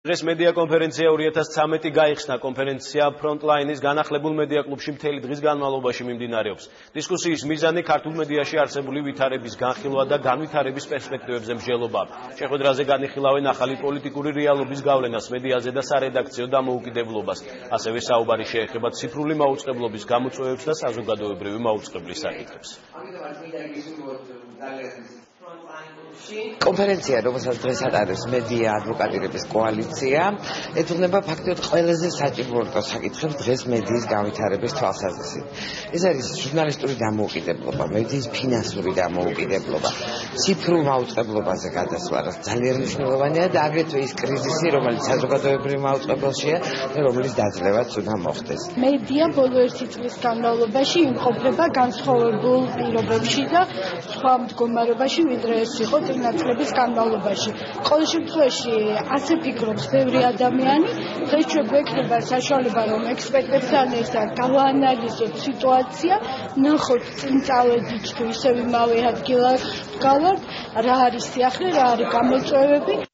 დღეს მედია კონფერენცია 2013 გაიხსნა. კონფერენცია ფრონტლაინის განახლებულ მედია კლუბში მთელი დღის განმავლობაში მიმდინარეობს. დისკუსიის მიზანი ქართულ მედიაში არსებული ვითარების განხილვა და განვითარების პერსპექტივებზე მსჯელობა. შეხვედრაზე განიხილავენ ახალი პოლიტიკური რეალობის გავლენას მედიაზე და სარედაქციო დამოუკიდებლობას. ასევე საუბარი შეეხება ციფრული მაუწყებლობის გამოწვევებს და საზოგადოებრივი მაუწყებლის საკითხებს. კონფერენცია, რომელსაც დღეს ატარებს მედია ადვოკატირების კოალიცია, ეძღვნება ფაქტობრივად ყველაზე საჭირო საკითხებს დღეს მედიის განვითარების თვალსაზრისით. ეს არის ჟურნალისტური დამოუკიდებლობა, მედიის ფინანსური დამოუკიდებლობა, ციფრულ მაუწყებლობაზე გადასვლა, რაც ძალიან მნიშვნელოვანია და აგრეთვე ის კრიზისი, რომელიც საზოგადოებრივ მაუწყებელშია და რომლის დაძლევაც უნდა მოხდეს. მედია ბოლო 1 წლის განმავლობაში იმყოფება განსხვავებულ პირობებში და სხვა მდგომარეობაში, ვიდრე ეს იყო წინაწლების განმავლობაში. ყოველ შემთხვევაში ასე ფიქრობს ბევრი ადამიანი, დღეს ჩვენ გვექნება საშუალება რომ ექსპერტებთან ერთად გავაანალიზოთ სიტუაცია, ნახოთ წინ წავედით თუ ისევ იმავე ადგილას გავართ, რა არის სიახლე, რა არის გამოწვევები.